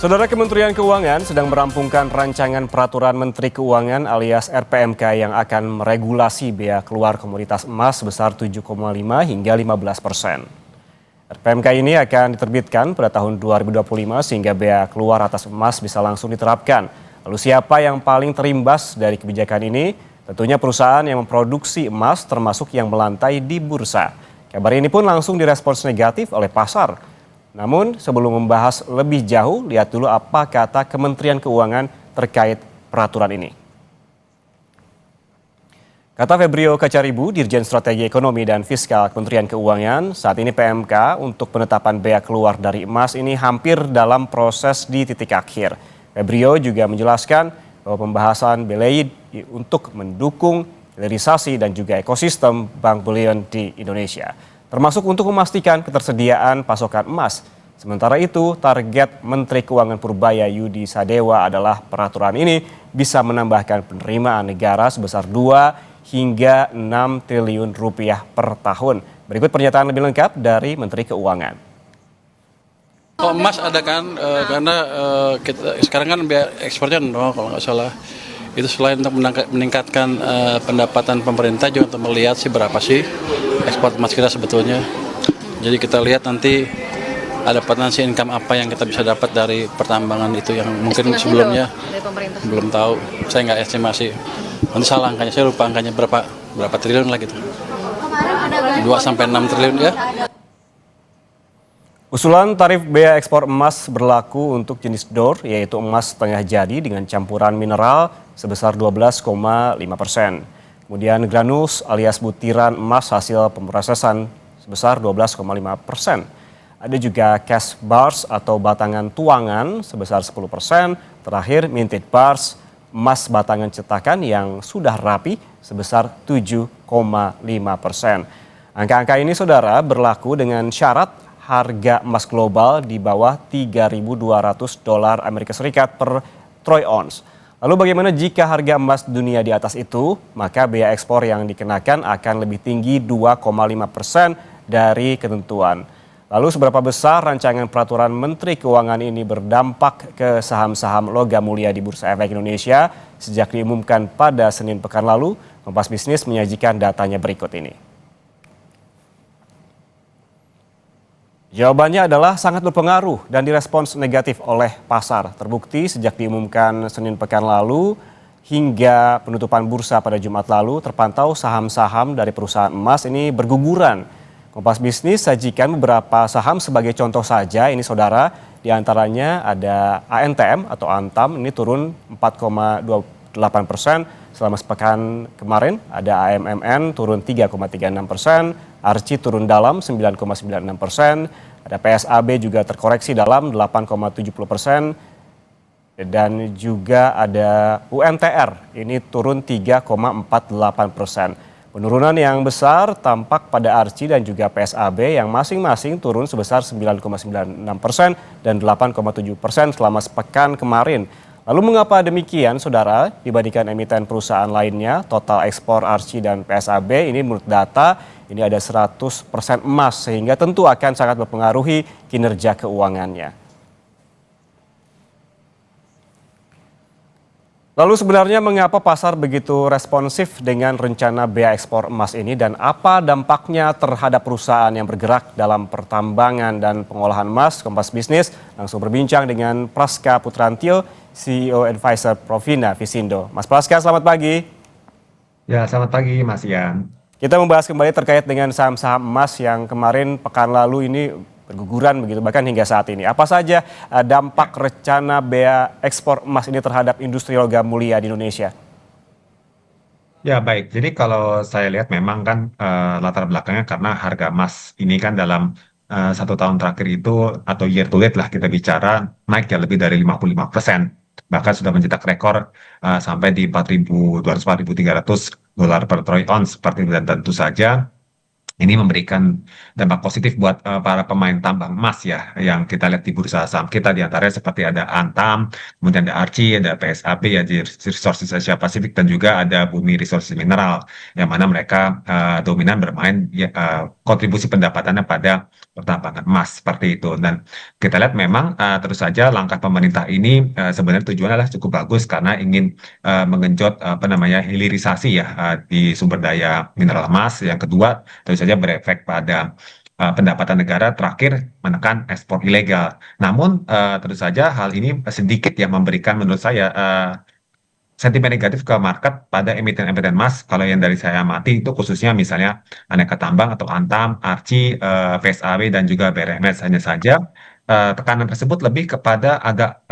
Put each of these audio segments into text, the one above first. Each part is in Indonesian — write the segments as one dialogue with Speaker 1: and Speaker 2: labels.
Speaker 1: Saudara, Kementerian Keuangan sedang merampungkan rancangan peraturan Menteri Keuangan alias RPMK yang akan meregulasi bea keluar komoditas emas sebesar 7,5 hingga 15%. RPMK ini akan diterbitkan pada tahun 2025 sehingga bea keluar atas emas bisa langsung diterapkan. Lalu siapa yang paling terimbas dari kebijakan ini? Tentunya perusahaan yang memproduksi emas termasuk yang melantai di bursa. Kabar ini pun langsung direspons negatif oleh pasar. Namun sebelum membahas lebih jauh, lihat dulu apa kata Kementerian Keuangan terkait peraturan ini. Kata Febrio Kacaribu, Dirjen Strategi Ekonomi dan Fiskal Kementerian Keuangan, saat ini PMK untuk penetapan bea keluar dari emas ini hampir dalam proses di titik akhir. Febrio juga menjelaskan bahwa pembahasan BELEI untuk mendukung hilirisasi dan juga ekosistem Bank Beliun di Indonesia, termasuk untuk memastikan ketersediaan pasokan emas. Sementara itu, target Menteri Keuangan Purbaya Yudi Sadewa adalah peraturan ini bisa menambahkan penerimaan negara sebesar 2 hingga 6 triliun rupiah per tahun. Berikut pernyataan lebih lengkap dari Menteri Keuangan.
Speaker 2: Kalau emas ada kan, karena kita sekarang kan biaya ekspornya nol kalau nggak salah. Itu selain untuk meningkatkan pendapatan pemerintah juga untuk melihat sih berapa sih ekspor emas kita sebetulnya. Jadi kita lihat nanti ada potensi income apa yang kita bisa dapat dari pertambangan itu yang mungkin estimasi sebelumnya belum tahu. Saya nggak estimasi. Nanti salah angkanya, saya lupa angkanya berapa triliun lah gitu. 2 sampai 6 triliun ya.
Speaker 1: Usulan tarif bea ekspor emas berlaku untuk jenis DOR, yaitu emas setengah jadi dengan campuran mineral sebesar 12,5%. Kemudian granus alias butiran emas hasil pemrosesan sebesar 12,5%. Ada juga cash bars atau batangan tuangan sebesar 10%. Terakhir minted bars, emas batangan cetakan yang sudah rapi sebesar 7,5%. Angka-angka ini saudara berlaku dengan syarat harga emas global di bawah $3.200 Amerika Serikat per troy ounce. Lalu bagaimana jika harga emas dunia di atas itu? Maka bea ekspor yang dikenakan akan lebih tinggi 2,5% dari ketentuan. Lalu seberapa besar rancangan peraturan Menteri Keuangan ini berdampak ke saham-saham logam mulia di Bursa Efek Indonesia sejak diumumkan pada Senin pekan lalu? Kompas Bisnis menyajikan datanya berikut ini. Jawabannya adalah sangat berpengaruh dan direspons negatif oleh pasar. Terbukti sejak diumumkan Senin pekan lalu hingga penutupan bursa pada Jumat lalu, terpantau saham-saham dari perusahaan emas ini berguguran. Kompas Bisnis sajikan beberapa saham sebagai contoh saja, ini saudara. Di antaranya ada ANTM atau Antam, ini turun 4,28%. Selama sepekan kemarin ada AMMN turun 3,36%, Arci turun dalam 9,96%, ada PSAB juga terkoreksi dalam 8,70%, dan juga ada UNTR ini turun 3,48%. Penurunan yang besar tampak pada Arci dan juga PSAB yang masing-masing turun sebesar 9,96% dan 8,7% selama sepekan kemarin. Lalu mengapa demikian, saudara? Dibandingkan emiten perusahaan lainnya, total ekspor Arci dan PSAB ini menurut data ini ada 100% emas sehingga tentu akan sangat mempengaruhi kinerja keuangannya. Lalu sebenarnya mengapa pasar begitu responsif dengan rencana bea ekspor emas ini dan apa dampaknya terhadap perusahaan yang bergerak dalam pertambangan dan pengolahan emas? Kompas Bisnis langsung berbincang dengan Praska Putrantio, CEO Advisor Provina Visindo. Mas Praska, selamat pagi.
Speaker 3: Ya, selamat pagi Mas Ian.
Speaker 1: Kita membahas kembali terkait dengan saham-saham emas yang kemarin pekan lalu ini berguguran begitu bahkan hingga saat ini. Apa saja dampak rencana bea ekspor emas ini terhadap industri logam mulia di Indonesia?
Speaker 3: Ya baik, jadi kalau saya lihat memang kan latar belakangnya karena harga emas ini kan dalam 1 tahun terakhir itu atau year to date lah kita bicara naik ya lebih dari 55%. Bahkan sudah mencetak rekor sampai di 4.200-4.300 dolar per troy ounce seperti itu, dan tentu saja Ini memberikan dampak positif buat para pemain tambang emas ya, yang kita lihat di bursa saham kita di antaranya seperti ada Antam, kemudian ada Archie, ada PSAB ya di Resources Asia Pasifik dan juga ada Bumi Resources Mineral yang mana mereka dominan bermain ya, kontribusi pendapatannya pada pertambangan emas seperti itu. Dan kita lihat memang terus saja langkah pemerintah ini sebenarnya tujuannya adalah cukup bagus karena ingin mengenjot apa namanya hilirisasi ya di sumber daya mineral emas. Yang kedua tentu saja berefek pada pendapatan negara, terakhir menekan ekspor ilegal. Namun tentu saja hal ini sedikit yang memberikan menurut saya sentimen negatif ke market pada emiten-emiten emas. Kalau yang dari saya amati itu khususnya misalnya Aneka Tambang atau Antam, Archie, PSAW dan juga BRMS. Hanya saja tekanan tersebut lebih kepada agak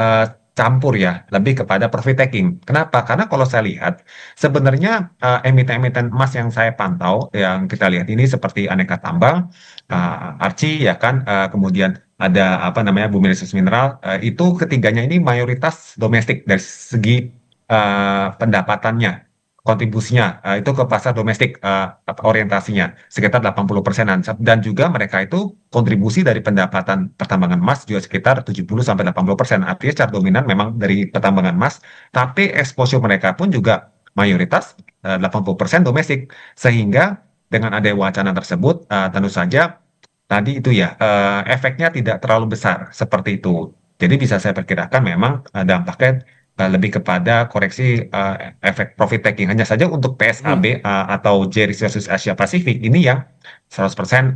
Speaker 3: campur ya, lebih kepada profit taking. Kenapa? Karena kalau saya lihat sebenarnya emiten-emiten emas yang saya pantau, yang kita lihat ini seperti Aneka Tambang, Archie ya kan, kemudian ada apa namanya Bumi Resources Mineral, itu ketiganya ini mayoritas domestik dari segi pendapatannya, kontribusinya itu ke pasar domestik orientasinya sekitar 80%-an dan juga mereka itu kontribusi dari pendapatan pertambangan emas juga sekitar 70-80%. Artinya secara dominan memang dari pertambangan emas, tapi exposure mereka pun juga mayoritas 80% domestik. Sehingga dengan ada wacana tersebut tentu saja tadi itu ya efeknya tidak terlalu besar seperti itu. Jadi bisa saya perkirakan memang dampaknya lebih kepada koreksi efek profit taking. Hanya saja untuk
Speaker 1: Hmm.
Speaker 3: PSAB atau J Resources Asia Pasifik ini yang 100%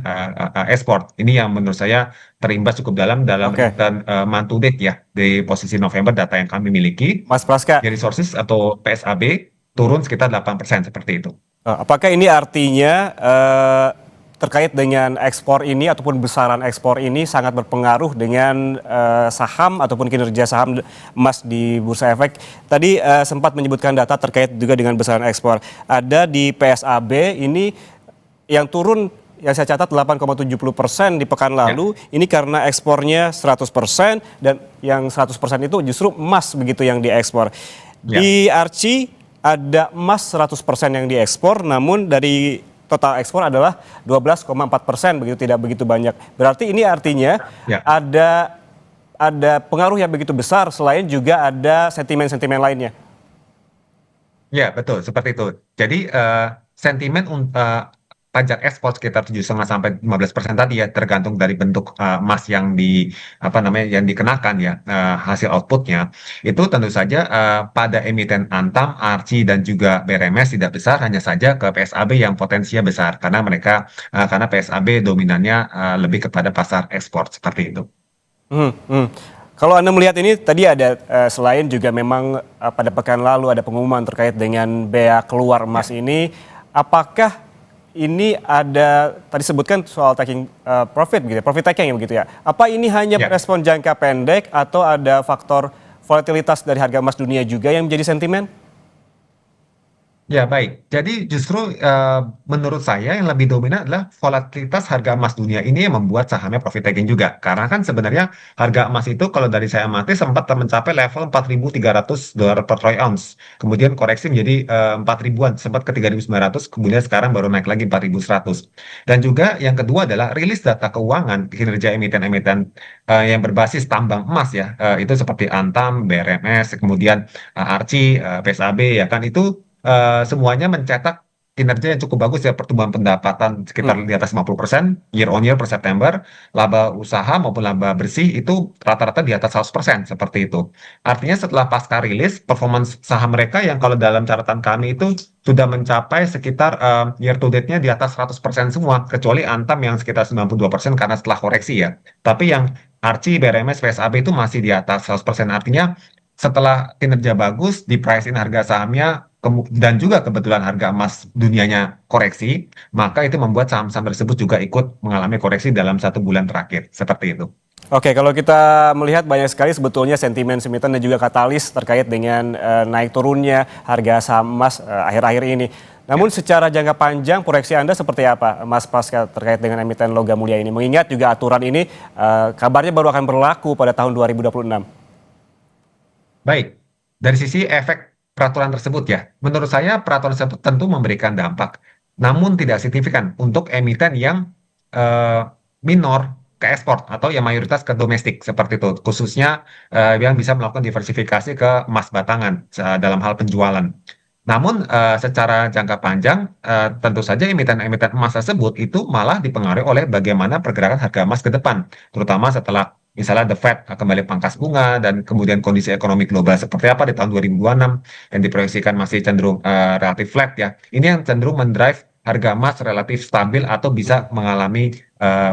Speaker 3: ekspor. Ini yang menurut saya terimbas cukup dalam
Speaker 1: Oke,
Speaker 3: dan month to date ya di posisi November data yang kami miliki.
Speaker 1: Mas Praska,
Speaker 3: J Resources atau PSAB turun sekitar 8% seperti itu.
Speaker 1: apakah ini artinya terkait dengan ekspor ini ataupun besaran ekspor ini sangat berpengaruh dengan saham ataupun kinerja saham emas di Bursa Efek? Tadi sempat menyebutkan data terkait juga dengan besaran ekspor. Ada di PSAB ini yang turun yang saya catat 8,70% di pekan
Speaker 3: Ya,
Speaker 1: lalu, ini karena ekspornya 100% dan yang 100% itu justru emas begitu yang diekspor.
Speaker 3: ya,
Speaker 1: Di Archie ada emas 100% yang diekspor, namun dari total ekspor adalah 12,4%, begitu tidak begitu banyak. Berarti ini artinya
Speaker 3: ya.
Speaker 1: ada pengaruh yang begitu besar selain juga ada sentimen-sentimen lainnya.
Speaker 3: Ya, betul, seperti itu. Jadi, sentimen pajak ekspor sekitar 7,5 sampai 15% tadi ya, tergantung dari bentuk emas yang apa namanya, yang dikenakan ya, hasil outputnya. Itu tentu saja pada emiten Antam, Archie, dan juga BRMS tidak besar, hanya saja ke PSAB yang potensinya besar, karena PSAB dominannya lebih kepada pasar ekspor, seperti itu.
Speaker 1: Hmm, hmm. Kalau Anda melihat ini tadi ada selain juga memang pada pekan lalu ada pengumuman terkait dengan bea keluar
Speaker 3: Ya,
Speaker 1: emas ini, apakah ini ada tadi sebutkan soal taking profit gitu ya, profit taking begitu ya. Apa ini hanya
Speaker 3: ya.
Speaker 1: respon jangka pendek atau ada faktor volatilitas dari harga emas dunia juga yang menjadi sentimen?
Speaker 3: Ya, baik. Jadi justru menurut saya yang lebih dominan adalah volatilitas harga emas dunia ini yang membuat sahamnya profit taking juga. Karena kan sebenarnya harga emas itu kalau dari saya amati sempat mencapai level 4.300 dolar per troy ounce. Kemudian koreksi menjadi 4 ribuan, sempat ke 3.900, kemudian sekarang baru naik lagi 4.100. Dan juga yang kedua adalah rilis data keuangan kinerja emiten-emiten yang berbasis tambang emas ya. Itu seperti Antam, BRMS, kemudian Archie, PSAB ya kan itu semuanya mencetak kinerja yang cukup bagus ya, pertumbuhan pendapatan sekitar
Speaker 1: Hmm.
Speaker 3: di atas 50% year on year per September, laba usaha maupun laba bersih itu rata-rata di atas 100% seperti itu. Artinya setelah pasca rilis, performance saham mereka yang kalau dalam catatan kami itu sudah mencapai sekitar year to date-nya di atas 100% semua, kecuali Antam yang sekitar 92% karena setelah koreksi ya. Tapi yang Archie, BRMS, PSAB itu masih di atas 100%. Artinya setelah kinerja bagus, di price in harga sahamnya, dan juga kebetulan harga emas dunianya koreksi, maka itu membuat saham-saham tersebut juga ikut mengalami koreksi dalam 1 bulan terakhir. Seperti itu.
Speaker 1: Oke, kalau kita melihat banyak sekali sebetulnya sentimen-sentimen dan juga katalis terkait dengan naik turunnya harga saham emas akhir-akhir ini.
Speaker 3: Ya.
Speaker 1: Namun secara jangka panjang proyeksi Anda seperti apa, Mas Pascal, terkait dengan emiten logam mulia ini? Mengingat juga aturan ini kabarnya baru akan berlaku pada tahun 2026.
Speaker 3: Baik, dari sisi efek peraturan tersebut ya, menurut saya peraturan tersebut tentu memberikan dampak. namun tidak signifikan untuk emiten yang eh, minor ke ekspor atau yang mayoritas ke domestik seperti itu, khususnya yang bisa melakukan diversifikasi ke emas batangan dalam hal penjualan. Namun secara jangka panjang tentu saja emiten-emiten emas tersebut itu malah dipengaruhi oleh bagaimana pergerakan harga emas ke depan, terutama setelah misalnya The Fed kembali pangkas bunga dan kemudian kondisi ekonomi global seperti apa di tahun 2026 yang diproyeksikan masih cenderung relatif flat ya. Ini yang cenderung mendrive harga emas relatif stabil atau bisa mengalami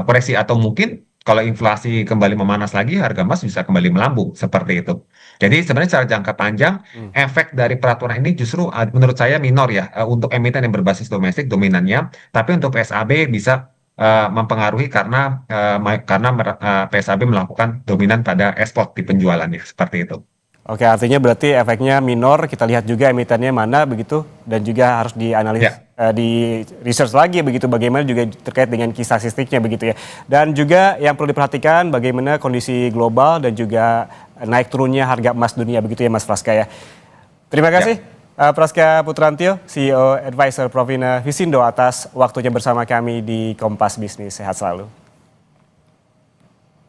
Speaker 3: koreksi atau mungkin kalau inflasi kembali memanas lagi harga emas bisa kembali melambung seperti itu. Jadi sebenarnya secara jangka panjang efek dari peraturan ini justru menurut saya minor ya untuk emiten yang berbasis domestik dominannya, tapi untuk PSAB bisa mempengaruhi karena PSAB melakukan dominan pada ekspor di penjualannya seperti itu.
Speaker 1: Oke, artinya berarti efeknya minor, kita lihat juga emitennya mana begitu, dan juga harus dianalisis,
Speaker 3: Ya,
Speaker 1: di research lagi begitu, bagaimana juga terkait dengan kisah statistiknya begitu ya. Dan juga yang perlu diperhatikan bagaimana kondisi global dan juga naik turunnya harga emas dunia begitu ya Mas Praska ya. Terima kasih
Speaker 3: ya.
Speaker 1: Praska Putrantio, CEO Advisor Provina Visindo atas waktunya bersama kami di Kompas Bisnis. Sehat selalu.